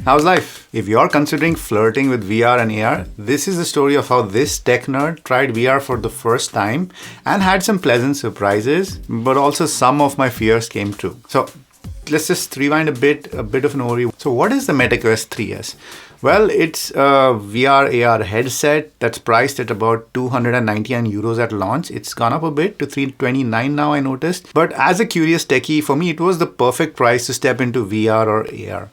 How's life? If you're considering flirting with VR and AR, this is the story of how this tech nerd tried VR for the first time and had some pleasant surprises, but also some of my fears came true. So let's just rewind a bit of an overview. So what is the MetaQuest 3S? Well, it's a VR AR headset that's priced at about 299 euros at launch. It's gone up a bit to 329 now, I noticed. But as a curious techie, for me, it was the perfect price to step into VR or AR.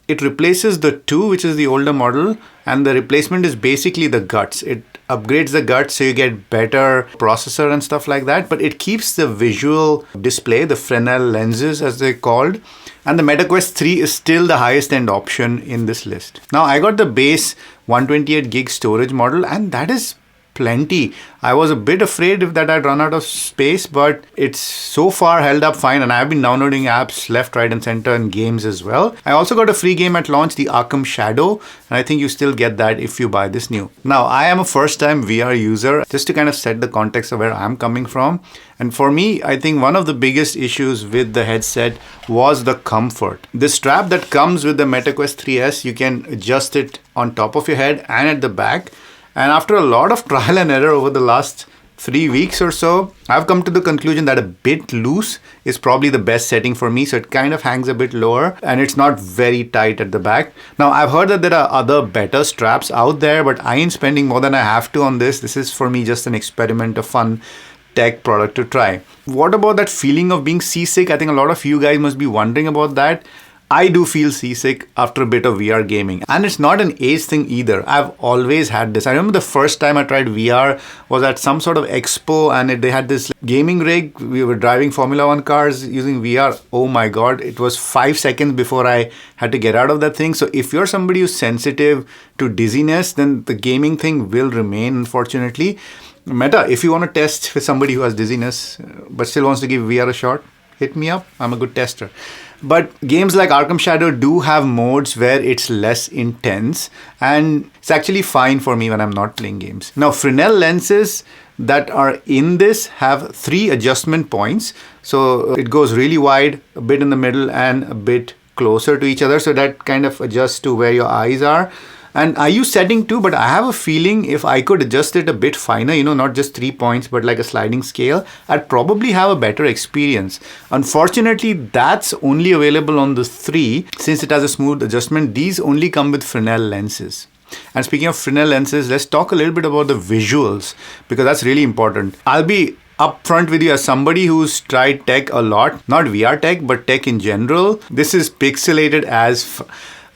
It replaces the 2, which is the older model, and the replacement is basically the guts. It upgrades the guts so you get better processor and stuff like that, but it keeps the visual display, the Fresnel lenses as they're called, and the MetaQuest 3 is still the highest end option in this list. Now I got the base 128 gig storage model, and that is plenty. I was a bit afraid that I'd run out of space, but it's so far held up fine, and I've been downloading apps left, right and center and games as well. I also got a free game at launch, the Arkham Shadow, and I think you still get that if you buy this new. Now, I am a first-time VR user, just to kind of set the context of where I'm coming from. And for me, I think one of the biggest issues with the headset was the comfort. The strap that comes with the MetaQuest 3S, you can adjust it on top of your head and at the back. And after a lot of trial and error over the last 3 weeks or so, I've come to the conclusion that a bit loose is probably the best setting for me. So it kind of hangs a bit lower and it's not very tight at the back. Now, I've heard that there are other better straps out there, but I ain't spending more than I have to on this. This is for me just an experiment, a fun tech product to try. What about that feeling of being seasick? I think a lot of you guys must be wondering about that. I do feel seasick after a bit of VR gaming, and it's not an age thing either. I've always had this. I remember the first time I tried VR was at some sort of expo, and they had this gaming rig. We were driving Formula 1 cars using VR. Oh my God, it was 5 seconds before I had to get out of that thing. So if you're somebody who's sensitive to dizziness, then the gaming thing will remain, unfortunately. Meta, if you want to test with somebody who has dizziness but still wants to give VR a shot, hit me up. I'm a good tester. But games like Arkham Shadow do have modes where it's less intense, and it's actually fine for me when I'm not playing games. Now, Fresnel lenses that are in this have 3 adjustment points. So it goes really wide, a bit in the middle, and a bit closer to each other. So that kind of adjusts to where your eyes are. And I use setting 2, but I have a feeling if I could adjust it a bit finer, not just 3 points, but like a sliding scale, I'd probably have a better experience. Unfortunately, that's only available on the 3. Since it has a smooth adjustment, these only come with Fresnel lenses. And speaking of Fresnel lenses, let's talk a little bit about the visuals, because that's really important. I'll be upfront with you as somebody who's tried tech a lot, not VR tech, but tech in general. This is pixelated as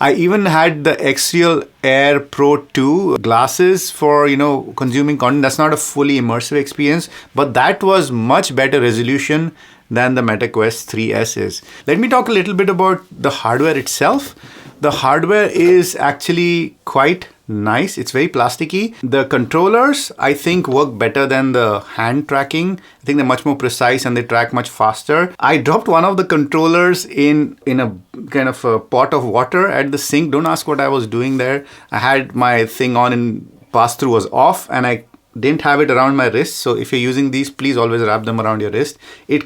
I even had the Axial Air Pro 2 glasses for, consuming content. That's not a fully immersive experience, but that was much better resolution than the MetaQuest 3S is. Let me talk a little bit about the hardware itself. The hardware is actually quite nice. It's very plasticky. The controllers, I think, work better than the hand tracking. I think they're much more precise and they track much faster. I dropped one of the controllers in a kind of a pot of water at the sink. Don't ask what I was doing there. I had my thing on and pass-through was off, and I didn't have it around my wrist. So if you're using these, please always wrap them around your wrist. It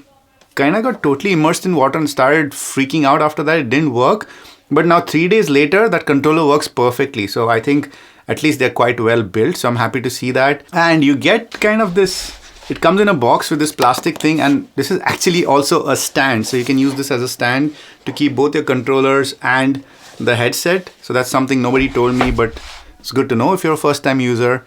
kind of got totally immersed in water and started freaking out after that. It didn't work. But now 3 days later, that controller works perfectly. So I think at least they're quite well built. So I'm happy to see that. And you get kind of this, it comes in a box with this plastic thing. And this is actually also a stand. So you can use this as a stand to keep both your controllers and the headset. So that's something nobody told me, but it's good to know if you're a first time user.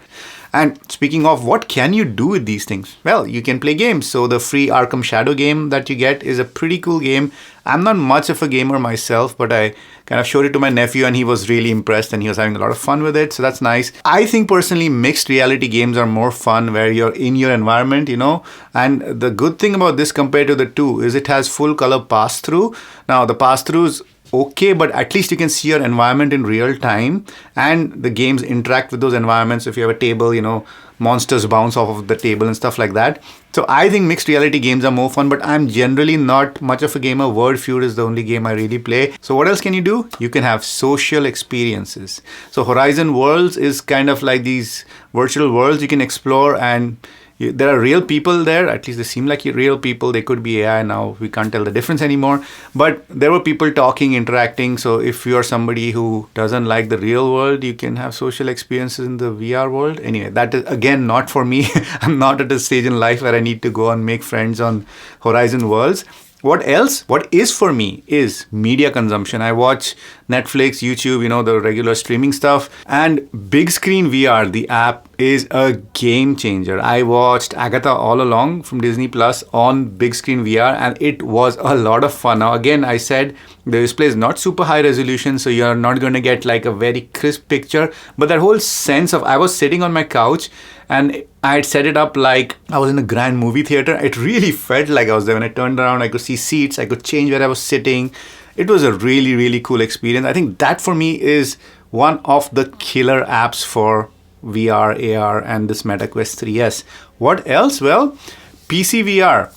And speaking of, what can you do with these things? Well, you can play games. So the free Arkham Shadow game that you get is a pretty cool game. I'm not much of a gamer myself, but I kind of showed it to my nephew and he was really impressed and he was having a lot of fun with it. So that's nice. I think personally, mixed reality games are more fun where you're in your environment, And the good thing about this compared to the 2 is it has full color pass-through. Now the pass-throughs okay, but at least you can see your environment in real time and the games interact with those environments. If you have a table, monsters bounce off of the table and stuff like that. So I think mixed reality games are more fun, but I'm generally not much of a gamer. Word Feud is the only game I really play. So what else can you do? You can have social experiences. So Horizon Worlds is kind of like these virtual worlds you can explore, and There are real people there. At least they seem like real people. They could be AI now. We can't tell the difference anymore. But there were people talking, interacting. So if you're somebody who doesn't like the real world, you can have social experiences in the VR world. Anyway, that is again not for me. I'm not at a stage in life where I need to go and make friends on Horizon Worlds. What else? What is for me is media consumption. I watch Netflix, YouTube, the regular streaming stuff. And Big Screen VR, the app, is a game changer. I watched Agatha All Along from Disney Plus on Big Screen VR, and it was a lot of fun. Now, again, I said the display is not super high resolution, so you're not going to get like a very crisp picture. But that whole sense of, I was sitting on my couch and I had set it up like I was in a grand movie theater. It really felt like I was there. When I turned around, I could see seats, I could change where I was sitting. It was a really, really cool experience. I think that for me is one of the killer apps for VR, AR, and this Meta Quest 3S. What else? Well, PC VR.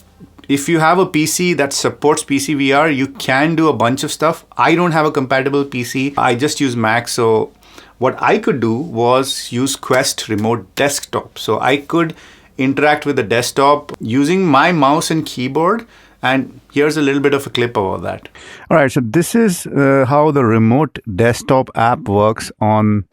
If you have a PC that supports PC VR, you can do a bunch of stuff. I don't have a compatible PC. I just use Mac, so what I could do was use Quest Remote Desktop. So I could interact with the desktop using my mouse and keyboard. And here's a little bit of a clip about that. All right, so this is how the Remote Desktop app works on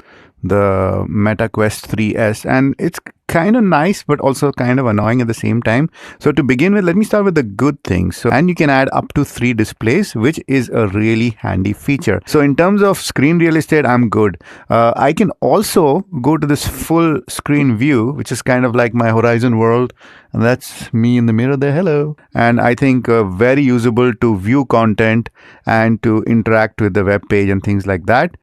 the Meta Quest 3S. And it's kind of nice, but also kind of annoying at the same time. So to begin with, let me start with the good things. And you can add up to 3 displays, which is a really handy feature. So in terms of screen real estate, I'm good. I can also go to this full screen view, which is kind of like my Horizon world. And that's me in the mirror there. Hello. And I think very usable to view content and to interact with the web page and things like that.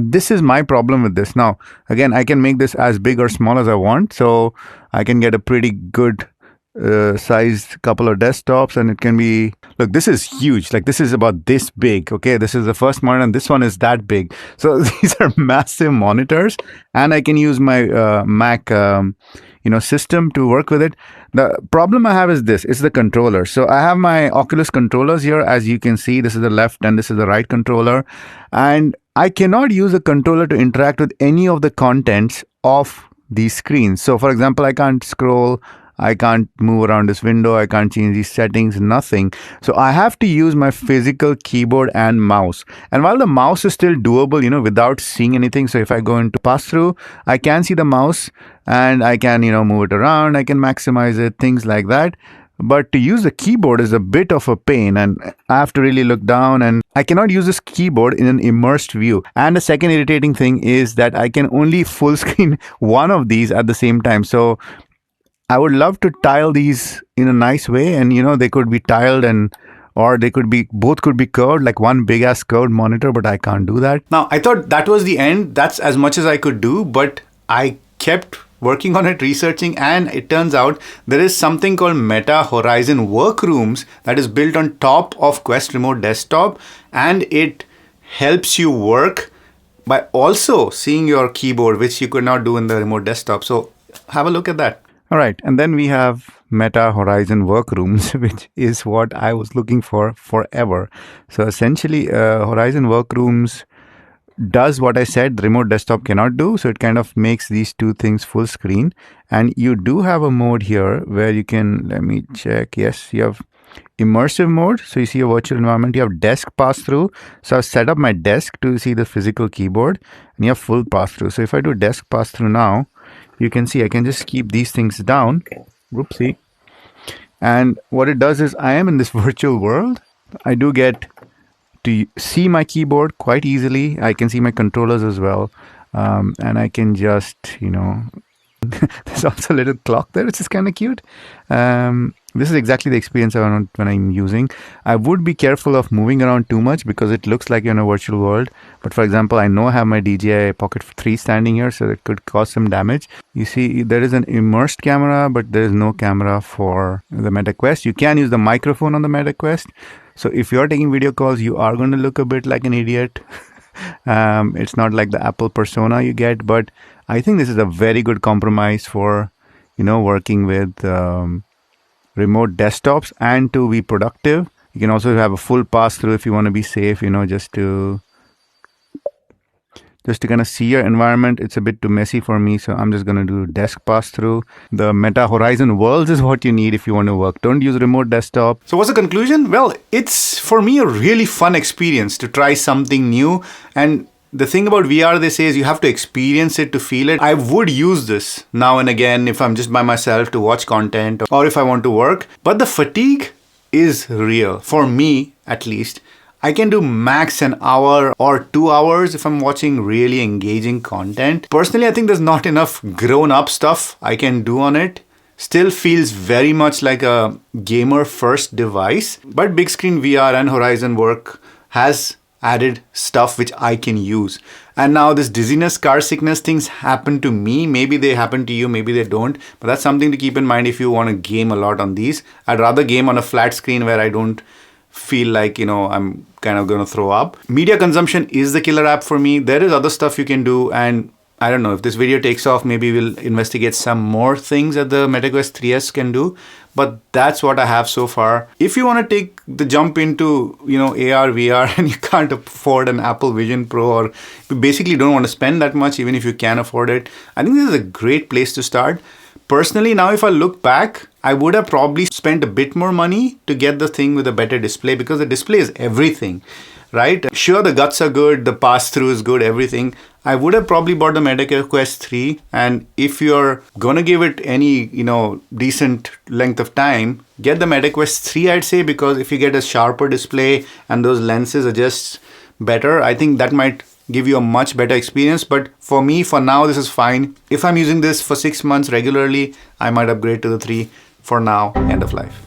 This is my problem with this. Now, again, I can make this as big or small as I want. So I can get a pretty good sized couple of desktops, and it can be, look, this is huge. Like this is about this big. Okay, this is the first monitor and this one is that big. So these are massive monitors, and I can use my Mac system to work with it. The problem I have is this, it's the controller. So I have my Oculus controllers here. As you can see, this is the left and this is the right controller. And I cannot use a controller to interact with any of the contents of these screens. So for example, I can't scroll, I can't move around this window, I can't change these settings, nothing. So I have to use my physical keyboard and mouse. And while the mouse is still doable, without seeing anything. So if I go into pass through, I can see the mouse and I can, move it around, I can maximize it, things like that. But to use the keyboard is a bit of a pain, and I have to really look down, and I cannot use this keyboard in an immersed view. And the second irritating thing is that I can only full screen one of these at the same time. So I would love to tile these in a nice way, and they could be tiled or they could be, both could be curved, like one big ass curved monitor, but I can't do that. Now, I thought that was the end. That's as much as I could do, but I kept working on it, researching, and it turns out there is something called Meta Horizon Workrooms that is built on top of Quest Remote Desktop, and it helps you work by also seeing your keyboard, which you could not do in the remote desktop. So have a look at that. All right, and then we have Meta Horizon Workrooms, which is what I was looking for forever. So essentially, Horizon Workrooms does what I said the remote desktop cannot do. So it kind of makes these two things full screen. And you do have a mode here where you can, let me check. Yes, you have immersive mode. So you see a virtual environment. You have desk pass through. So I've set up my desk to see the physical keyboard, and you have full pass through. So if I do desk pass through now, you can see I can just keep these things down. Whoopsie. And what it does is I am in this virtual world. I do get to see my keyboard quite easily. I can see my controllers as well. And I can just, there's also a little clock there, which is kind of cute. This is exactly the experience I want when I'm using. I would be careful of moving around too much because it looks like you're in a virtual world. But for example, I know I have my DJI Pocket 3 standing here, so it could cause some damage. You see, there is an immersed camera, but there is no camera for the Meta Quest. You can use the microphone on the Meta Quest. So if you're taking video calls, you are going to look a bit like an idiot. It's not like the Apple persona you get, but I think this is a very good compromise for, working with remote desktops and to be productive. You can also have a full pass through if you want to be safe, just to just to kind of see your environment. It's a bit too messy for me, so I'm just going to do desk pass-through. The Meta Horizon Worlds is what you need if you want to work. Don't use remote desktop. So what's the conclusion? Well, it's for me a really fun experience to try something new. And the thing about VR, they say, is you have to experience it to feel it. I would use this now and again if I'm just by myself to watch content or if I want to work. But the fatigue is real, for me at least. I can do max an hour or 2 hours if I'm watching really engaging content. Personally, I think there's not enough grown-up stuff I can do on it. Still feels very much like a gamer-first device. But big screen VR and Horizon Work has added stuff which I can use. And now this dizziness, car sickness things happen to me. Maybe they happen to you, maybe they don't. But that's something to keep in mind if you want to game a lot on these. I'd rather game on a flat screen where I don't feel like, I'm kind of going to throw up. Media consumption is the killer app for me. There is other stuff you can do, and I don't know, if this video takes off, maybe we'll investigate some more things that the MetaQuest 3S can do. But that's what I have so far. If you want to take the jump into, AR, VR, and you can't afford an Apple Vision Pro, or you basically don't want to spend that much, even if you can afford it, I think this is a great place to start. Personally, now if I look back, I would have probably spent a bit more money to get the thing with a better display, because the display is everything, right? Sure, the guts are good, the pass-through is good, everything. I would have probably bought the MetaQuest 3, and if you're gonna give it any, decent length of time, get the MetaQuest 3, I'd say, because if you get a sharper display and those lenses are just better, I think that might give you a much better experience. But for me, for now, this is fine. If I'm using this for 6 months regularly, I might upgrade to the 3. For now, end of life.